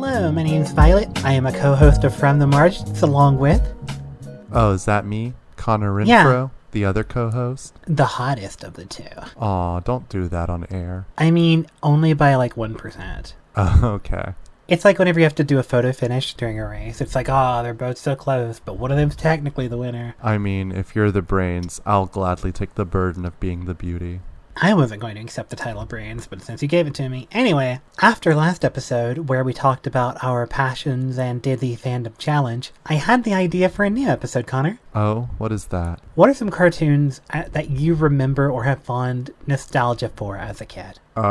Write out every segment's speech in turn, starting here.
Hello, my name's Violet. I am a co-host of From the Margins along with... Oh, is that me? Connor Renfro, Yeah. the other co-host? the hottest of the two. Aw, don't do that on air. I mean, only by like 1%. Okay. It's like whenever you have to do a photo finish during a race. It's like, they're both so close, but one of them's technically the winner. I mean, if you're the brains, I'll gladly take the burden of being the beauty. I wasn't going to accept the title of brains, but since you gave it to me. Anyway, after last episode, where we talked about our passions and did the fandom challenge, I had the idea for a new episode, Connor. Oh, what is that? What are some cartoons that you remember or have fond nostalgia for as a kid? I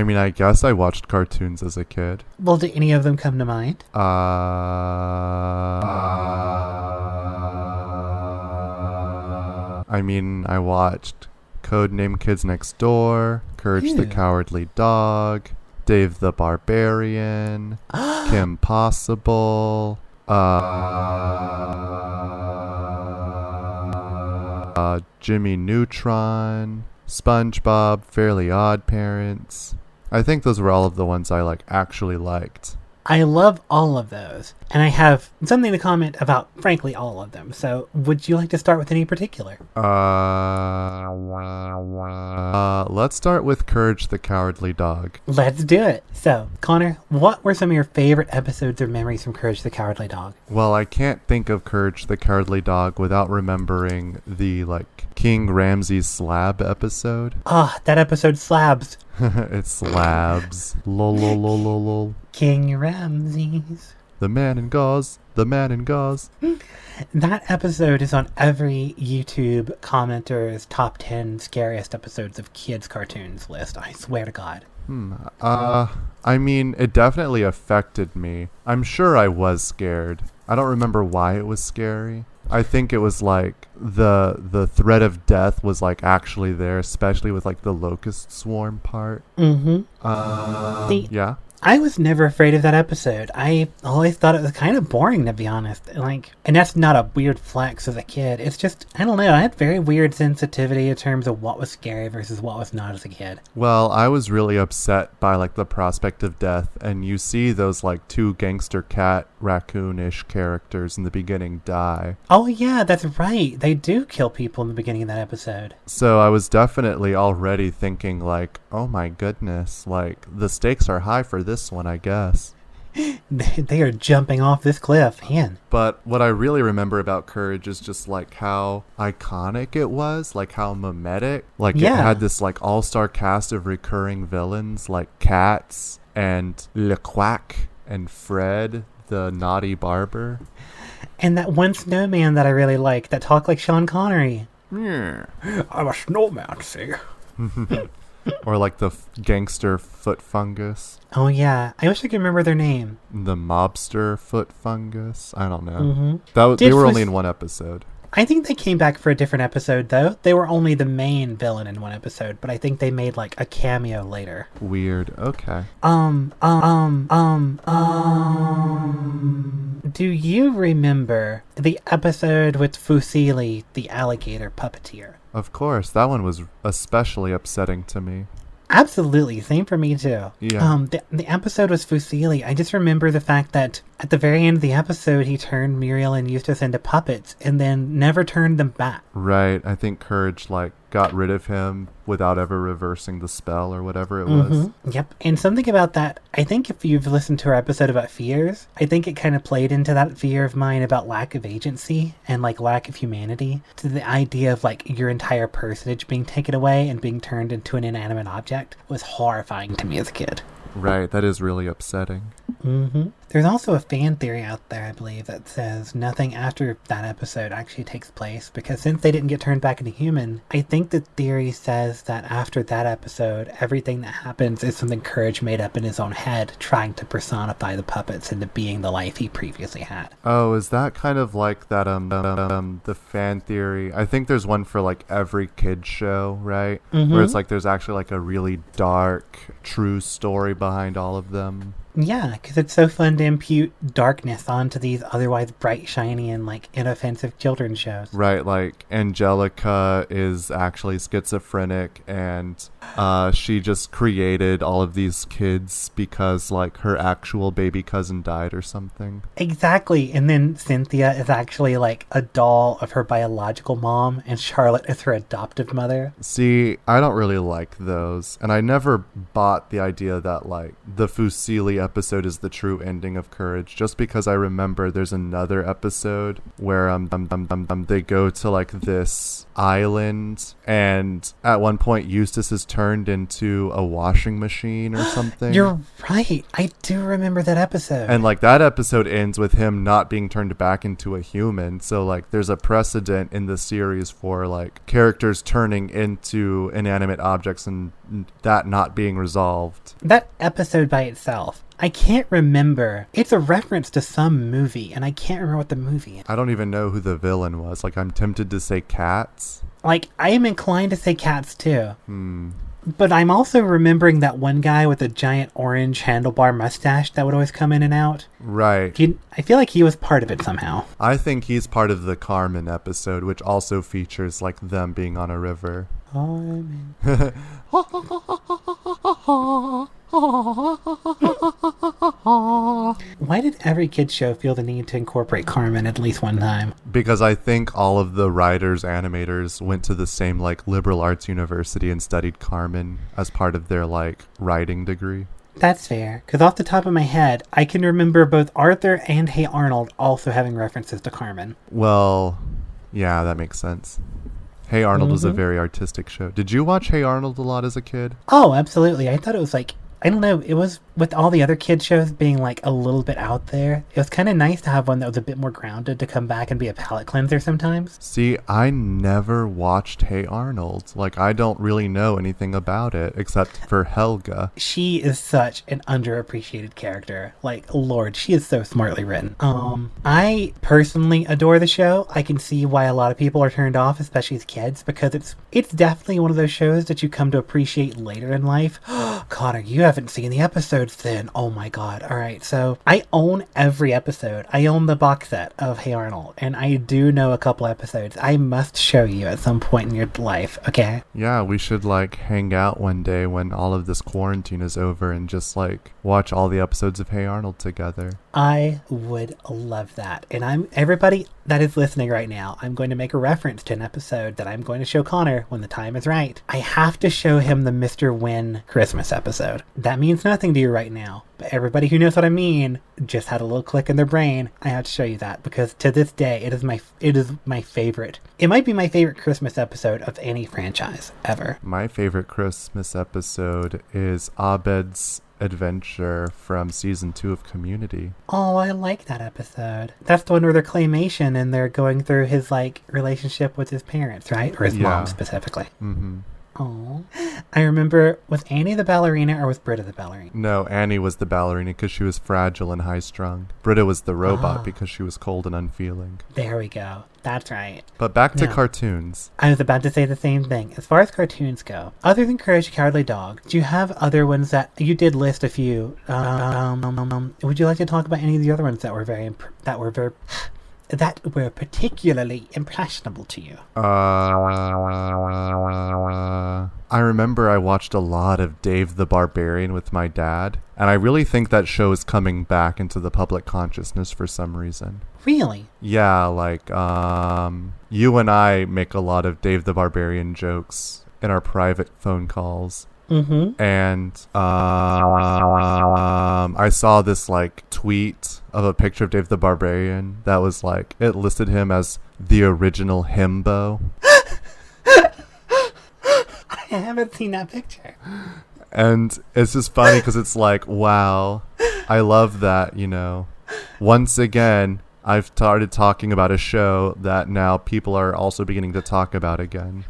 mean, I guess I watched cartoons as a kid. Well, do any of them come to mind? I mean, I watched Codename Kids Next Door, Courage the Ew. Cowardly Dog, Dave the Barbarian, Kim Possible, Jimmy Neutron, SpongeBob, Fairly Odd Parents. I think those were all of the ones I actually liked. I love all of those, and I have something to comment about, frankly, all of them. So, would you like to start with any particular? Let's start with Courage the Cowardly Dog. Let's do it. So, Connor, what were some of your favorite episodes or memories from Courage the Cowardly Dog? Well, I can't think of Courage the Cowardly Dog without remembering the, King Ramsey slab episode. That episode slabs. It slabs. Lol, lol, lol, lol, lol. King Ramses. The man in gauze. The man in gauze. That episode is on every YouTube commenter's top 10 scariest episodes of kids' cartoons list. I swear to God. I mean, it definitely affected me. I'm sure I was scared. I don't remember why it was scary. I think it was the threat of death was actually there, especially with the locust swarm part. Mm-hmm. Yeah. I was never afraid of that episode. I always thought it was kind of boring, to be honest. And that's not a weird flex as a kid. It's just, I don't know, I had very weird sensitivity in terms of what was scary versus what was not as a kid. Well, I was really upset by the prospect of death, and you see those two gangster cat raccoonish characters in the beginning die. Oh yeah, that's right. They do kill people in the beginning of that episode. So I was definitely already thinking oh my goodness, the stakes are high for this one, I guess. They are jumping off this cliff, man. But what I really remember about Courage is just how iconic it was, how mimetic. It had this all-star cast of recurring villains like Cats and Le Quack and Fred, the naughty barber. And that one snowman that I really like that talked like Sean Connery. Yeah. I'm a snowman, see? Or the gangster foot fungus. Oh yeah, I wish I could remember their name. The mobster foot fungus. I don't know. Mm-hmm. They were only in one episode. I think they came back for a different episode, though. They were only the main villain in one episode, but I think they made a cameo later. Weird. Okay. Do you remember the episode with Fusili, the alligator puppeteer? Of course, that one was especially upsetting to me. Absolutely, same for me too. Yeah. The episode was Fusili. I just remember the fact that at the very end of the episode, he turned Muriel and Eustace into puppets and then never turned them back. Right. I think Courage got rid of him without ever reversing the spell or whatever it was. Yep. And something about that, I think if you've listened to our episode about fears, I think it kind of played into that fear of mine about lack of agency and lack of humanity, to the idea of your entire personage being taken away and being turned into an inanimate object was horrifying to me as a kid. Right, that is really upsetting. There's also a fan theory out there, I believe, that says nothing after that episode actually takes place, because since they didn't get turned back into human, I think the theory says that after that episode, everything that happens is something Courage made up in his own head, trying to personify the puppets into being the life he previously had. Oh, is that kind of that, the fan theory? I think there's one for every kid show, right? Where it's there's actually a really dark, true story behind all of them. Yeah, because it's so fun to impute darkness onto these otherwise bright, shiny, and like inoffensive children's shows. Right, like Angelica is actually schizophrenic, and she just created all of these kids because like her actual baby cousin died or something. Exactly, and then Cynthia is actually like a doll of her biological mom, and Charlotte is her adoptive mother. See, I don't really like those, and I never bought the idea that like the Fusili episode is the true ending of Courage, just because I remember there's another episode where they go to like this island, and at one point Eustace is turned into a washing machine or something. You're right, I do remember that episode. And like that episode ends with him not being turned back into a human, so like there's a precedent in the series for like characters turning into inanimate objects and that not being resolved. That episode by itself, I can't remember. It's a reference to some movie, and I can't remember what the movie is. I don't even know who the villain was. Like, I'm tempted to say Cats. Like, I am inclined to say Cats, too. But I'm also remembering that one guy with a giant orange handlebar mustache that would always come in and out. Right. I feel like he was part of it somehow. I think he's part of the Carmen episode, which also features, like, them being on a river. Carmen. Why did every kid's show feel the need to incorporate Carmen at least one time? Because I think all of the writers, animators went to the same like liberal arts university and studied Carmen as part of their like writing degree. That's fair, because off the top of my head, I can remember both Arthur and Hey Arnold also having references to Carmen. Well, yeah, that makes sense. Hey Arnold was a very artistic show. Did you watch Hey Arnold a lot as a kid? Oh, absolutely. I thought it was like, I don't know, it was with all the other kid shows being like a little bit out there. It was kind of nice to have one that was a bit more grounded to come back and be a palate cleanser sometimes. See, I never watched Hey Arnold. Like, I don't really know anything about it except for Helga. She is such an underappreciated character. Like, Lord, she is so smartly written. I personally adore the show. I can see why a lot of people are turned off, especially as kids, because it's definitely one of those shows that you come to appreciate later in life. Connor, you haven't seen the episodes then. Oh my god. Alright, so I own every episode. I own the box set of Hey Arnold, and I do know a couple episodes. I must show you at some point in your life, okay? Yeah, we should like hang out one day when all of this quarantine is over and just like watch all the episodes of Hey Arnold together. I would love that. And everybody that is listening right now, I'm going to make a reference to an episode that I'm going to show Connor when the time is right. I have to show him the Mr. Wynn Christmas episode. That means nothing to you right now, but everybody who knows what I mean just had a little click in their brain. I have to show you that because to this day, it is my favorite. It might be my favorite Christmas episode of any franchise ever. My favorite Christmas episode is Abed's adventure from season 2 of Community. Oh, I like that episode. That's the one where they're claymation and they're going through his like relationship with his parents, right? Or his mom specifically. Mm-hmm. Oh, I remember, was Annie the ballerina or was Britta the ballerina? No, Annie was the ballerina because she was fragile and high-strung. Britta was the robot because she was cold and unfeeling. There we go. That's right. But back to cartoons. I was about to say the same thing. As far as cartoons go, other than Courage the Cowardly Dog, do you have other ones that you did list a few? Would you like to talk about any of the other ones that were particularly impressionable to you? I remember I watched a lot of Dave the Barbarian with my dad, and I really think that show is coming back into the public consciousness for some reason. Really? Yeah, like, you and I make a lot of Dave the Barbarian jokes in our private phone calls. Mm-hmm. And I saw this like tweet of a picture of Dave the Barbarian that was like, it listed him as the original himbo. I haven't seen that picture. And it's just funny because it's like, wow, I love that, you know. Once again, I've started talking about a show that now people are also beginning to talk about again.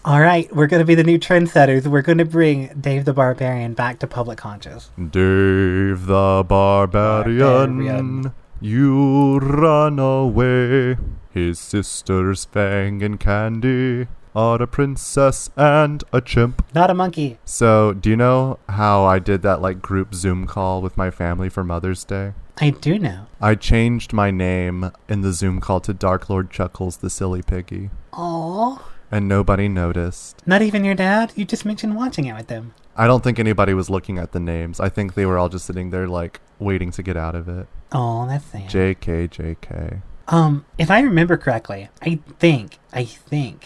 All right, we're going to be the new trendsetters. We're going to bring Dave the Barbarian back to public conscious. Dave the Barbarian, you run away. His sisters Fang and Candy are a princess and a chimp. Not a monkey. So, do you know how I did that like group Zoom call with my family for Mother's Day? I do know. I changed my name in the Zoom call to Dark Lord Chuckles the Silly Piggy. Aww. And nobody noticed. Not even your dad? You just mentioned watching it with them. I don't think anybody was looking at the names. I think they were all just sitting there like waiting to get out of it. Oh, that's sad. JK. If I remember correctly, I think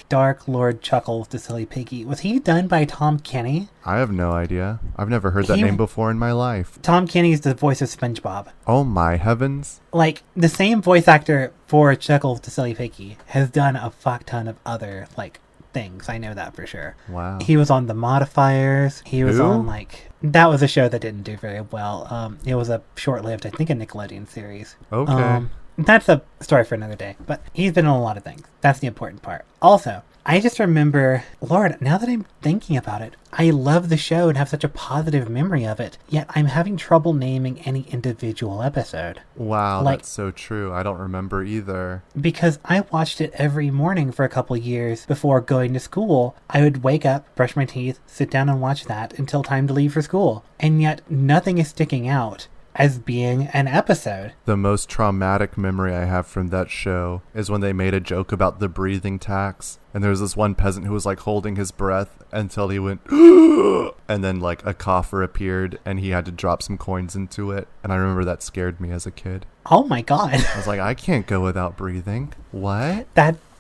Dark Lord Chuckles the Silly Piggy, was he done by Tom Kenny? I have no idea. I've never heard that name before in my life. Tom Kenny's the voice of SpongeBob. Oh my heavens. Like, the same voice actor for Chuckles the Silly Piggy has done a fuck ton of other, like, things. I know that for sure. Wow. He was on The Modifiers. He was Who? on, like... That was a show that didn't do very well. It was a short-lived, I think, a Nickelodeon series. Okay. That's a story for another day, but he's been on a lot of things. That's the important part. Also, I just remember, Lord, now that I'm thinking about it, I love the show and have such a positive memory of it, yet I'm having trouble naming any individual episode. Wow, that's so true. I don't remember either. Because I watched it every morning for a couple years before going to school. I would wake up, brush my teeth, sit down and watch that until time to leave for school. And yet, nothing is sticking out as being an episode. The most traumatic memory I have from that show is when they made a joke about the breathing tax. And there was this one peasant who was like holding his breath until he went, and then like a coffer appeared and he had to drop some coins into it. And I remember that scared me as a kid. Oh my God. I was like, I can't go without breathing. What?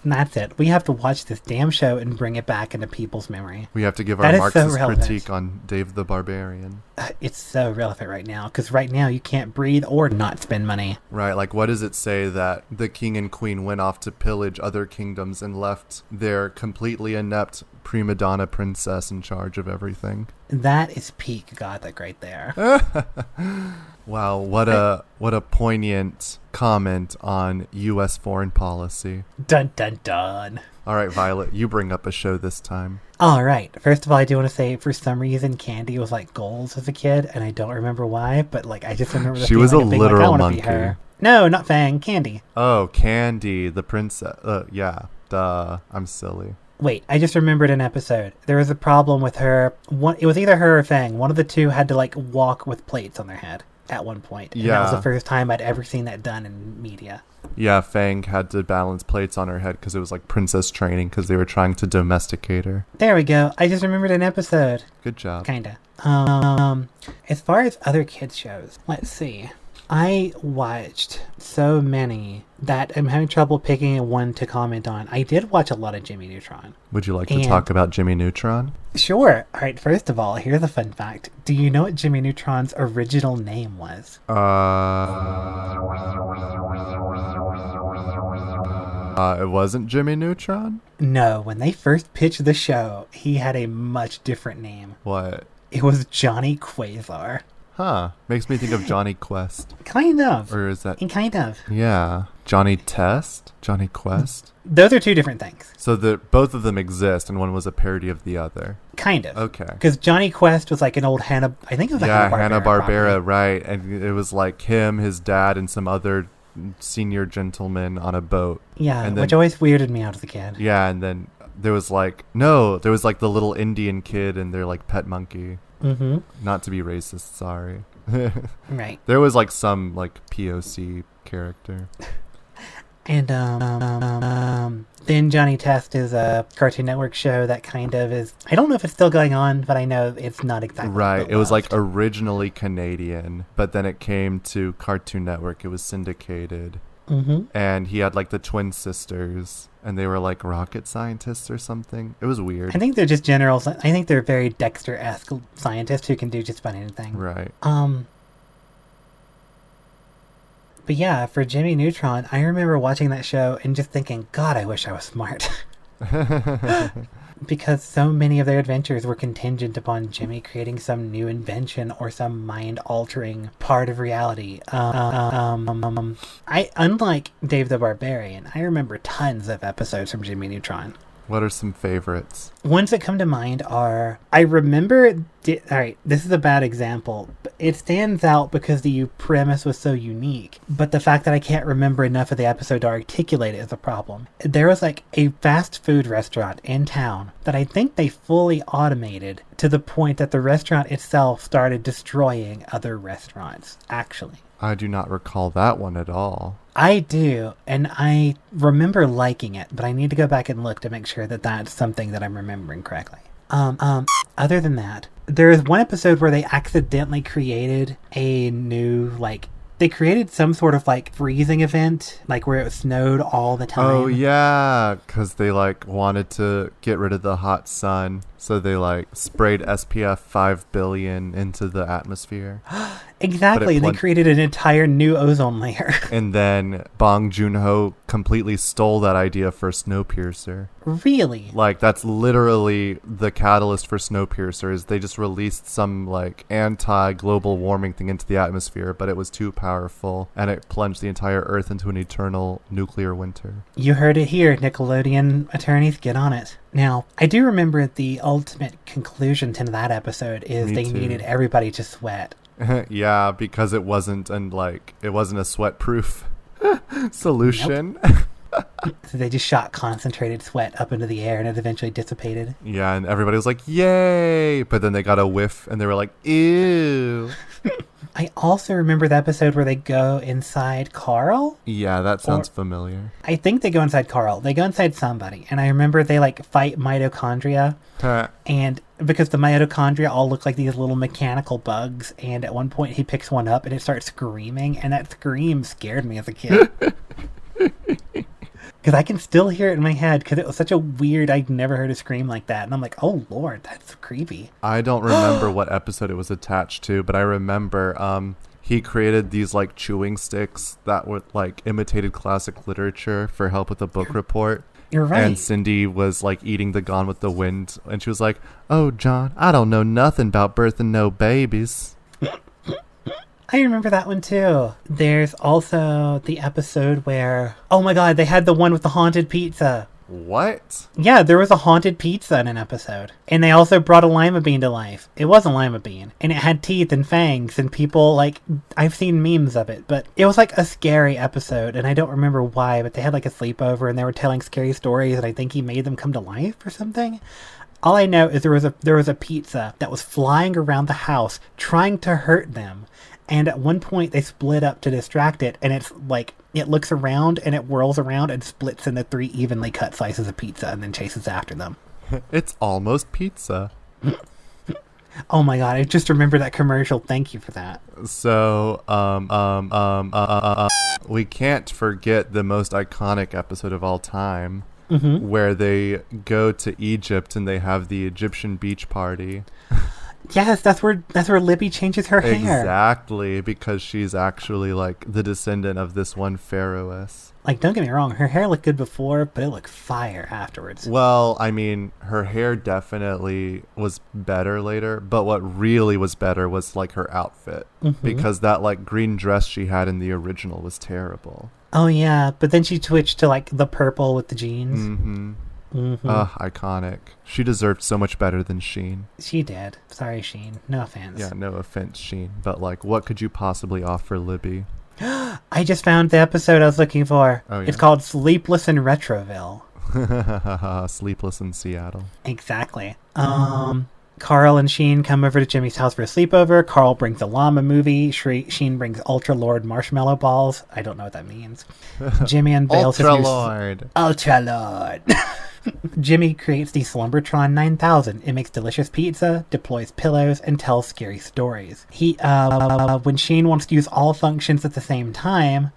That's it. We have to watch this damn show and bring it back into people's memory. We have to give our Marxist critique on Dave the Barbarian. It's so relevant right now, because right now you can't breathe or not spend money. Right, like what does it say that the king and queen went off to pillage other kingdoms and left their completely inept prima donna princess in charge of everything? That is peak Gothic right there. Wow, what a poignant comment on U.S. foreign policy. Dun dun dun. All right, Violet, you bring up a show this time. All right. First of all, I do want to say, for some reason, Candy was like goals as a kid, and I don't remember why, but like I just remember the she was a being literal like, I monkey. Be her. No, not Fang. Candy. Oh, Candy, the princess. Yeah. Duh. I'm silly. Wait, I just remembered an episode. There was a problem with her. It was either her or Fang. One of the two had to like walk with plates on their head at one point. And that was the first time I'd ever seen that done in media. Yeah, Fang had to balance plates on her head because it was like princess training because they were trying to domesticate her. There we go. I just remembered an episode. Good job. Kinda. As far as other kids shows, let's see. I watched so many that I'm having trouble picking one to comment on. I did watch a lot of Jimmy Neutron. Would you like to talk about Jimmy Neutron? Sure. All right, first of all, here's a fun fact. Do you know what Jimmy Neutron's original name was? It wasn't Jimmy Neutron? No, when they first pitched the show, he had a much different name. What? It was Johnny Quasar. Huh. Makes me think of Johnny Quest. Kind of. Or is that... Kind of. Yeah. Johnny Test? Johnny Quest? Those are two different things. So both of them exist, and one was a parody of the other. Kind of. Okay. Because Johnny Quest was like an old Hanna... I think it was a Hanna-Barbera, right. And it was like him, his dad, and some other senior gentleman on a boat. Yeah, and then, which always weirded me out as a kid. Yeah, and then there was like... No, there was like the little Indian kid and their like pet monkey. Mm-hmm. Not to be racist, sorry. Right. There was like some like POC character. And then Johnny Test is a Cartoon Network show that kind of is... I don't know if it's still going on, but I know it's not exactly right. It was like originally Canadian, but then it came to Cartoon Network. It was syndicated. Mm-hmm. And he had like the twin sisters, and they were like rocket scientists or something. It was weird. I think they're just general... I think they're very Dexter-esque scientists who can do just about anything. Right. But yeah, for Jimmy Neutron, I remember watching that show and just thinking, God, I wish I was smart. Because so many of their adventures were contingent upon Jimmy creating some new invention or some mind-altering part of reality. Unlike Dave the Barbarian, I remember tons of episodes from Jimmy Neutron. What are some favorites? Ones that come to mind are, I remember, alright, this is a bad example, but it stands out because the premise was so unique, but the fact that I can't remember enough of the episode to articulate it is a problem. There was like a fast food restaurant in town that I think they fully automated to the point that the restaurant itself started destroying other restaurants, actually. I do not recall that one at all. I do, and I remember liking it, but I need to go back and look to make sure that that's something that I'm remembering correctly. Other than that, there is one episode where they accidentally created a new, like, they created some sort of, like, freezing event, like, where it snowed all the time. Oh, yeah, because they, like, wanted to get rid of the hot sun, so they, like, sprayed SPF 5 billion into the atmosphere. Exactly, they created an entire new ozone layer. And then Bong Joon-ho completely stole that idea for Snowpiercer. Really? Like, that's literally the catalyst for Snowpiercer, is they just released some, like, anti-global warming thing into the atmosphere, but it was too powerful, and it plunged the entire Earth into an eternal nuclear winter. You heard it here, Nickelodeon attorneys, get on it. Now, I do remember the ultimate conclusion to that episode is they needed everybody to sweat. Yeah, because it wasn't a sweat-proof solution. Nope. So they just shot concentrated sweat up into the air and it eventually dissipated. Yeah, and everybody was like, yay! But then they got a whiff and they were like, ew. I also remember the episode where they go inside Carl. Yeah, that sounds familiar. I think they go inside Carl. They go inside somebody. And I remember they like fight mitochondria. And because the mitochondria all look like these little mechanical bugs. And at one point he picks one up and it starts screaming. And that scream scared me as a kid. Because I can still hear it in my head because it was such a weird, I'd never heard a scream like that. And I'm like, oh, Lord, that's creepy. I don't remember what episode it was attached to, but I remember he created these, like, chewing sticks that were, like, imitated classic literature for help with a book report. You're right. And Cindy was, like, eating the Gone with the Wind. And she was like, oh, John, I don't know nothing about birthing no babies. I remember that one too. There's also the episode where, oh my god, they had the one with the haunted pizza. What? Yeah, there was a haunted pizza in an episode. And they also brought a lima bean to life. It was a lima bean. And it had teeth and fangs and people, like, I've seen memes of it. But it was like a scary episode and I don't remember why, but they had like a sleepover and they were telling scary stories and I think he made them come to life or something. All I know is there was a pizza that was flying around the house trying to hurt them. And at one point, they split up to distract it, and it's like, it looks around, and it whirls around and splits into 3 evenly cut slices of pizza, and then chases after them. It's almost pizza. Oh my god, I just remember that commercial. Thank you for that. So, we can't forget the most iconic episode of all time, where they go to Egypt, and they have the Egyptian beach party. Yes, that's where Libby changes her hair. Exactly, because she's actually, like, the descendant of this one pharaohess. Like, don't get me wrong, her hair looked good before, but it looked fire afterwards. Well, I mean, her hair definitely was better later, but what really was better was, like, her outfit. Because that, like, green dress she had in the original was terrible. Oh, yeah, but then she switched to, like, the purple with the jeans. Iconic. She deserved so much better than Sheen. She did. Sorry, Sheen. No offense. Yeah, no offense, Sheen. But, like, what could you possibly offer Libby? I just found the episode I was looking for. Oh, yeah? It's called Sleepless in Retroville. Sleepless in Seattle. Exactly. Carl and Sheen come over to Jimmy's house for a sleepover. Carl brings a llama movie. Sheen brings Ultra Lord marshmallow balls. I don't know what that means. Jimmy unveils his Ultra-Lord. Ultra-Lord. Jimmy creates the Slumbertron 9000. It makes delicious pizza, deploys pillows, and tells scary stories. He, when Sheen wants to use all functions at the same time,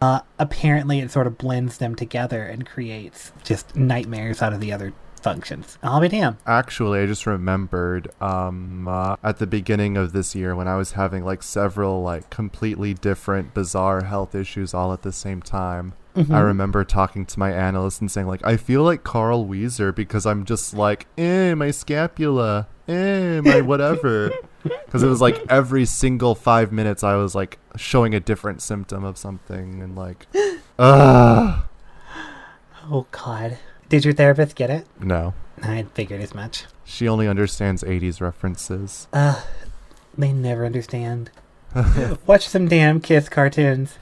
apparently it sort of blends them together and creates just nightmares out of the other functions. I'll be damned. Actually, I just remembered at the beginning of this year when I was having like several like completely different bizarre health issues all at the same time. I remember talking to my analyst and saying like, I feel like Carl Wheezer because I'm just like, my scapula, my whatever. Because it was like every single 5 minutes I was like showing a different symptom of something and like, Oh Oh, God. Did your therapist get it? No. I figured as much. She only understands 80s references. They never understand. Watch some damn kids' cartoons.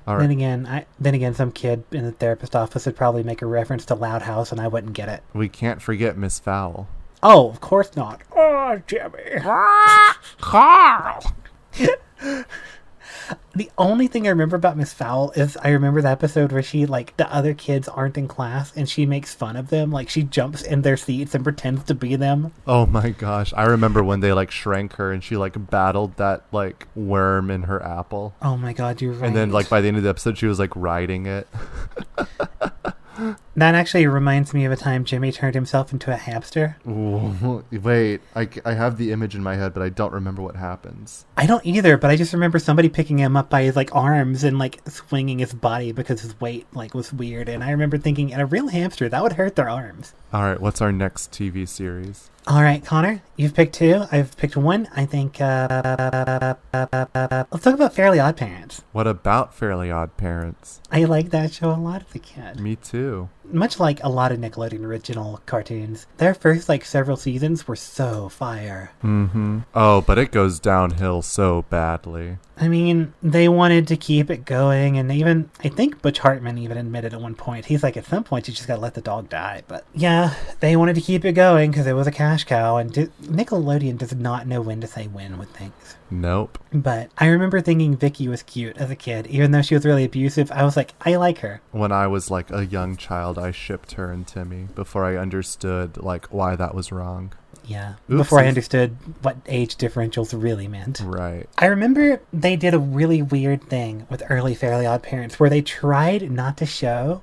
All right. Then again, some kid in the therapist office would probably make a reference to Loud House, and I wouldn't get it. We can't forget Miss Fowl. Oh, of course not. Oh, Jimmy. Carl! The only thing I remember about Miss Fowl is I remember the episode where she, like, the other kids aren't in class and she makes fun of them. Like, she jumps in their seats and pretends to be them. Oh my gosh. I remember when they, like, shrank her and she, like, battled that, like, worm in her apple. Oh my God, you're right. And then, like, by the end of the episode, she was, like, riding it. That actually reminds me of a time Jimmy turned himself into a hamster. Ooh, wait, I have the image in my head, but I don't remember what happens. I don't either, but I just remember somebody picking him up by his, like, arms and, like, swinging his body because his weight, like, was weird. And I remember thinking, in a real hamster, that would hurt their arms. All right, what's our next TV series? All right, Connor, you've picked two. I've picked one. I think, let's talk about Fairly Odd Parents. What about Fairly Odd Parents? I liked that show a lot as a kid. Me too. Much like a lot of Nickelodeon original cartoons, their first, like, several seasons were so fire. Mm-hmm. Oh, but it goes downhill so badly. I mean, they wanted to keep it going, and even, I think Butch Hartman even admitted at one point, he's like, at some point you just gotta let the dog die. But yeah, they wanted to keep it going because it was a cash cow, and Nickelodeon does not know when to say when with things. Nope. But I remember thinking Vicky was cute as a kid, even though she was really abusive. I was like, I like her. When I was, like, a young child, I shipped her and Timmy before I understood, like, why that was wrong. Yeah, Oopsies. Before I understood what age differentials really meant. Right. I remember they did a really weird thing with early Fairly Odd Parents where they tried not to show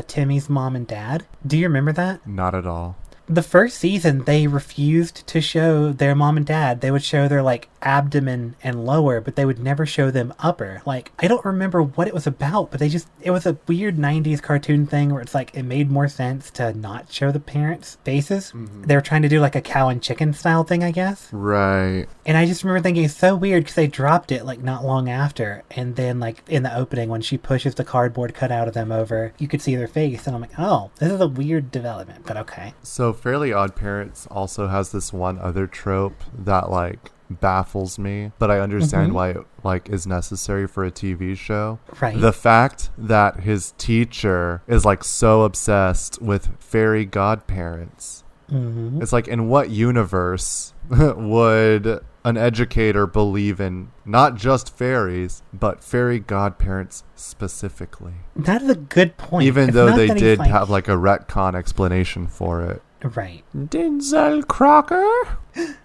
Timmy's mom and dad. Do you remember that? Not at all. The first season, they refused to show their mom and dad. They would show their, like, abdomen and lower, but they would never show them upper. Like, I don't remember what it was about, but it was a weird 90s cartoon thing where it's like, it made more sense to not show the parents' faces. Mm-hmm. They were trying to do, like, a cow and chicken style thing, I guess. Right. And I just remember thinking it's so weird because they dropped it, like, not long after. And then, like, in the opening, when she pushes the cardboard cutout of them over, you could see their face. And I'm like, oh, this is a weird development, but okay. So Fairly Odd Parents also has this one other trope that, like, baffles me, but I understand why it, like, is necessary for a TV show. Right. The fact that his teacher is, like, so obsessed with fairy godparents. Mm-hmm. It's like, in what universe would an educator believe in not just fairies, but fairy godparents specifically? That is a good point. Even though they did have, like, a retcon explanation for it. Right. Denzel Crocker?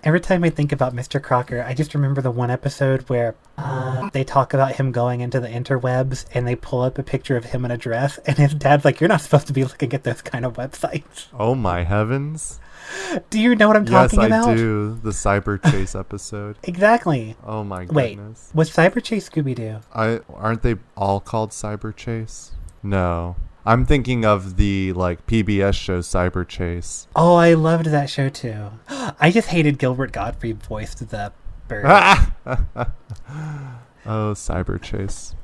Every time I think about Mr. Crocker, I just remember the one episode where they talk about him going into the interwebs and they pull up a picture of him in a dress and his dad's like, you're not supposed to be looking at those kind of websites. Oh my heavens. Do you know what I'm talking about? Yes, I do. The Cyber Chase episode. Exactly. Oh my goodness. Wait, was Cyber Chase Scooby-Doo? Aren't they all called Cyber Chase? No. I'm thinking of the, like, PBS show Cyber Chase. Oh, I loved that show too. I just hated Gilbert Gottfried voiced the bird. Oh, Cyber Chase.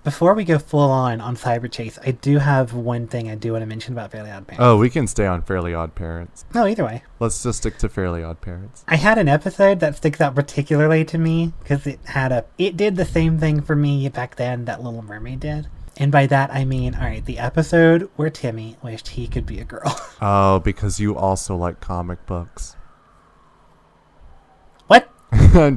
Before we go full on Cyber Chase, I do have one thing I do want to mention about Fairly Odd Parents. Oh, we can stay on Fairly Odd Parents. No, either way. Let's just stick to Fairly Odd Parents. I had an episode that sticks out particularly to me because it did the same thing for me back then that Little Mermaid did. And by that, I mean, all right, the episode where Timmy wished he could be a girl. Oh, because you also like comic books. What?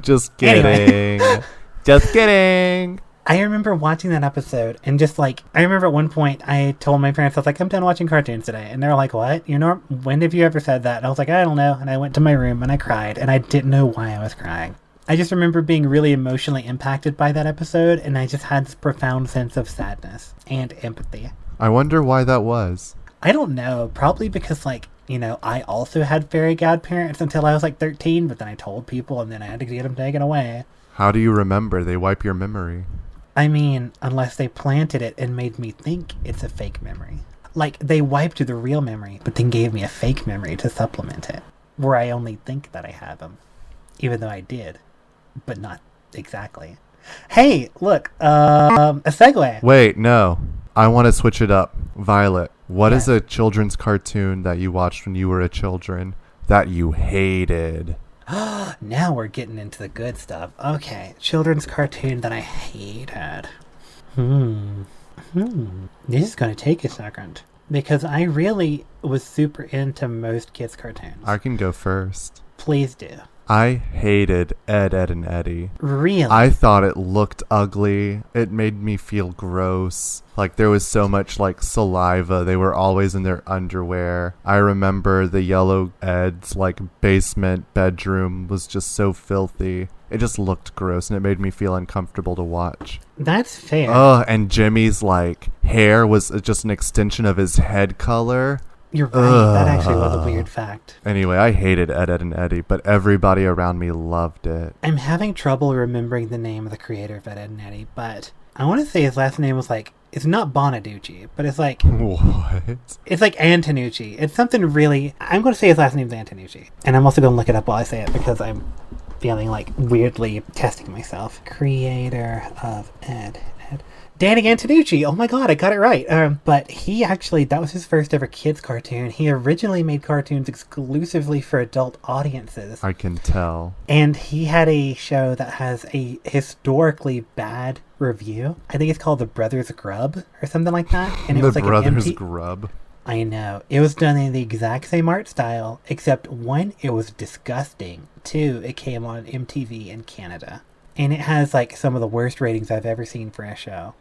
Just kidding. Anyway. Just kidding. I remember watching that episode and just, like, I remember at one point I told my parents, I was like, I'm done watching cartoons today. And they're like, what? When have you ever said that? And I was like, I don't know. And I went to my room and I cried and I didn't know why I was crying. I just remember being really emotionally impacted by that episode, and I just had this profound sense of sadness and empathy. I wonder why that was. I don't know. Probably because, like, I also had fairy godparents until I was, like, 13, but then I told people, and then I had to get them taken away. How do you remember? They wipe your memory. I mean, unless they planted it and made me think it's a fake memory. Like, they wiped the real memory, but then gave me a fake memory to supplement it, where I only think that I have them, even though I did. But not exactly. Hey, look, a segue. Wait, no. I want to switch it up. Violet, what is a children's cartoon that you watched when you were a children that you hated? Now we're getting into the good stuff. Okay, children's cartoon that I hated. This is going to take a second. Because I really was super into most kids' cartoons. I can go first. Please do. I hated Ed, Edd and Eddy. Really? I thought it looked ugly. It made me feel gross. Like there was so much like saliva. They were always in their underwear. I remember the yellow Ed's like basement bedroom was just so filthy. It just looked gross and it made me feel uncomfortable to watch. That's fair. Oh, and Jimmy's like hair was just an extension of his head color. You're right. That actually was a weird fact. Anyway, I hated Ed, Edd and Eddy, but everybody around me loved it. I'm having trouble remembering the name of the creator of Ed, Edd and Eddy, but I want to say his last name was like, it's not Bonaducci, but it's like... What? It's like Antonucci. It's something really... I'm going to say his last name's Antonucci. And I'm also going to look it up while I say it because I'm feeling like weirdly testing myself. Creator of Ed. Danny Antonucci. Oh my god, I got it right. But he actually, that was his first ever kids cartoon. He originally made cartoons exclusively for adult audiences. I can tell. And he had a show that has a historically bad review. I think it's called The Brothers Grub or something like that. And it was like Brothers Grub. I know. It was done in the exact same art style, except one, it was disgusting. Two, it came on MTV in Canada. And it has like some of the worst ratings I've ever seen for a show.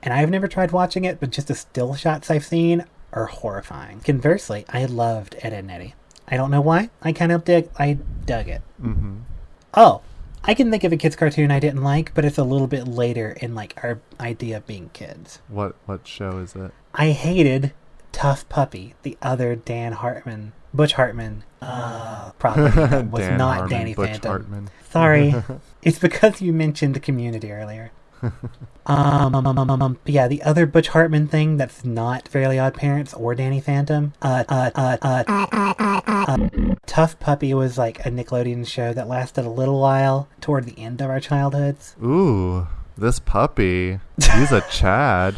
And I've never tried watching it, but just the still shots I've seen are horrifying. Conversely, I loved Ed, Edd and Eddy. I don't know why. I dug it. Mm-hmm. Oh, I can think of a kids cartoon I didn't like, but it's a little bit later in like our idea of being kids. What show is it? I hated Tough Puppy, the other Dan Hartman. Butch Hartman. Probably was Dan not Harmon, Danny Butch Phantom. Hartman. Sorry. It's because you mentioned Community earlier. Yeah, the other Butch Hartman thing that's not Fairly Odd Parents or Danny Phantom. Tough Puppy was like a Nickelodeon show that lasted a little while toward the end of our childhoods. Ooh, this puppy. He's a Chad.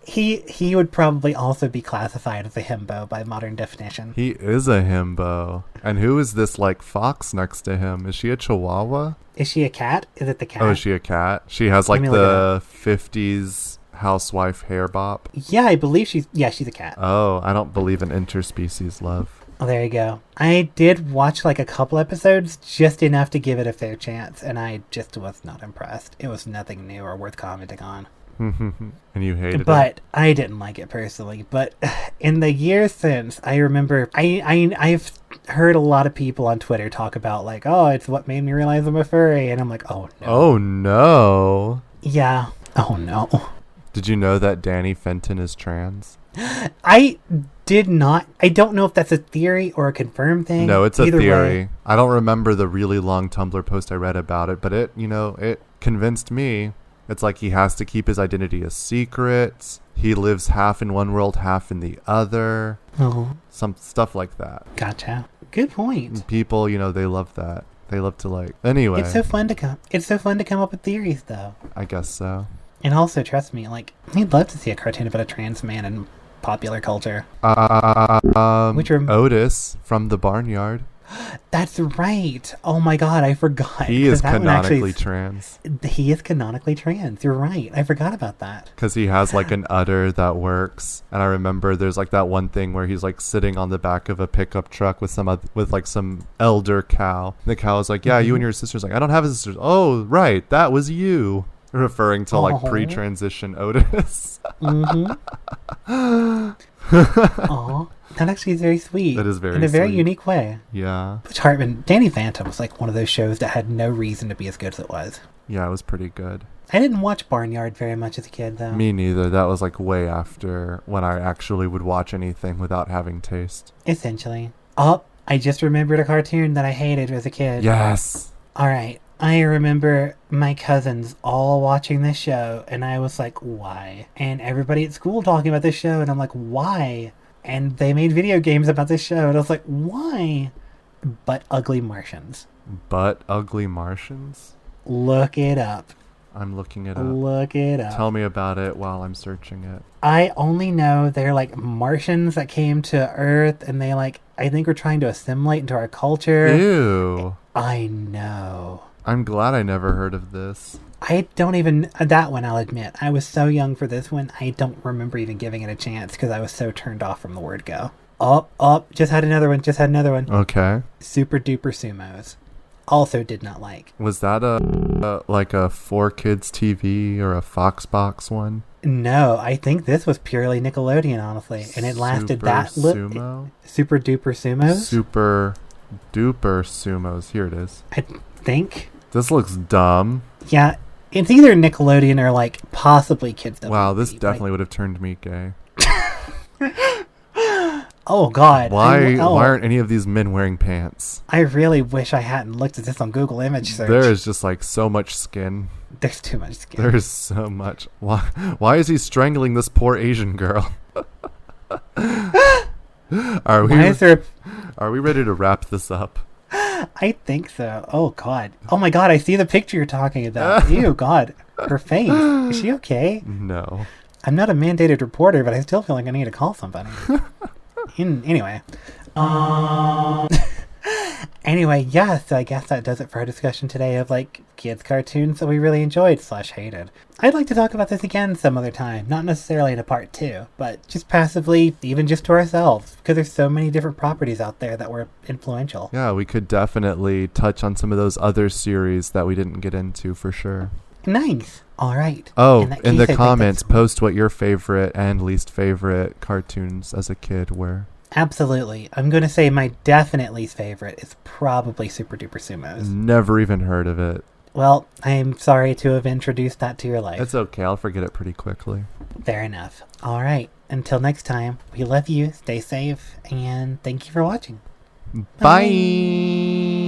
He would probably also be classified as a himbo by modern definition. He is a himbo. And who is this like fox next to him? Is she a chihuahua? Is she a cat? Is it the cat? Oh, is she a cat? She has like the 50s housewife hair bop. Yeah, I believe she's a cat. Oh, I don't believe in interspecies love. Oh, there you go. I did watch like a couple episodes, just enough to give it a fair chance, and I just was not impressed. It was nothing new or worth commenting on. And you hated it? But I didn't like it personally. But in the years since, I remember I've heard a lot of people on Twitter talk about like, oh, it's what made me realize I'm a furry, and I'm like, oh no. Oh no. Yeah. Oh no. Did you know that Danny Fenton is trans? I did not. I don't know if that's a theory or a confirmed thing. No, it's a Either theory. way. I don't remember the really long Tumblr post I read about it, but it convinced me. It's like he has to keep his identity a secret. He lives half in one world, half in the other. Oh. Some stuff like that. Gotcha. Good point. People, they love that. They love to like. Anyway. It's so fun to come up with theories, though. I guess so. And also, trust me, like, I'd love to see a cartoon about a trans man in popular culture. Otis from the Barnyard. That's right. Oh my god, I forgot. He is canonically trans. He is canonically trans. You're right. I forgot about that. Because he has like an udder that works. And I remember there's like that one thing where he's like sitting on the back of a pickup truck with some elder cow. And the cow is like, yeah, you and your sister's like, I don't have a sister. Oh, right. That was you. Referring to like pre-transition Otis. Aw. That actually is very sweet. That is very in a very sweet. unique way. Yeah. Butch Hartman, Danny Phantom was like one of those shows that had no reason to be as good as it was. Yeah, it was pretty good. I didn't watch Barnyard very much as a kid, though. Me neither. That was like way after when I actually would watch anything without having taste. Essentially. Oh, I just remembered a cartoon that I hated as a kid. Yes. All right. I remember my cousins all watching this show, and I was like, why? And everybody at school talking about this show, and I'm like, why? And they made video games about this show, and I was like, why? But Ugly Martians. But Ugly Martians? Look it up. I'm looking it up. Look it up. Tell me about it while I'm searching it. I only know they're like Martians that came to Earth, and they like, I think, were trying to assimilate into our culture. Ew. I know. I'm glad I never heard of this. I don't even, that one I'll admit. I was so young for this one, I don't remember even giving it a chance because I was so turned off from the word go. Just had another one. Okay. Super Duper Sumos. Also did not like. Was that a 4Kids TV or a Foxbox one? No, I think this was purely Nickelodeon, honestly. And it lasted Sumo? Super Duper Sumos? Super Duper Sumos. Here it is. I think. This looks dumb. Yeah, it's either Nickelodeon or like possibly Kids WB. Wow, this definitely would have turned me gay. Oh God! Why aren't any of these men wearing pants? I really wish I hadn't looked at this on Google image search. There is just like so much skin. There's too much skin. There's so much. Why is he strangling this poor Asian girl? Are we ready to wrap this up? I think so. Oh God! Oh my God! I see the picture you're talking about. Ew, God! Her face. Is she okay? No. I'm not a mandated reporter, but I still feel like I need to call somebody. Anyway. Anyway, yeah, so I guess that does it for our discussion today of, like, kids' cartoons that we really enjoyed / hated. I'd like to talk about this again some other time, not necessarily in a part 2, but just passively, even just to ourselves, because there's so many different properties out there that were influential. Yeah, we could definitely touch on some of those other series that we didn't get into for sure. Nice. All right. Oh, in the comments, post what your favorite and least favorite cartoons as a kid were. Absolutely. I'm going to say my definite least favorite is probably Super Duper Sumos. Never even heard of it. Well, I'm sorry to have introduced that to your life. It's okay. I'll forget it pretty quickly. Fair enough. All right. Until next time, we love you, stay safe, and thank you for watching. Bye.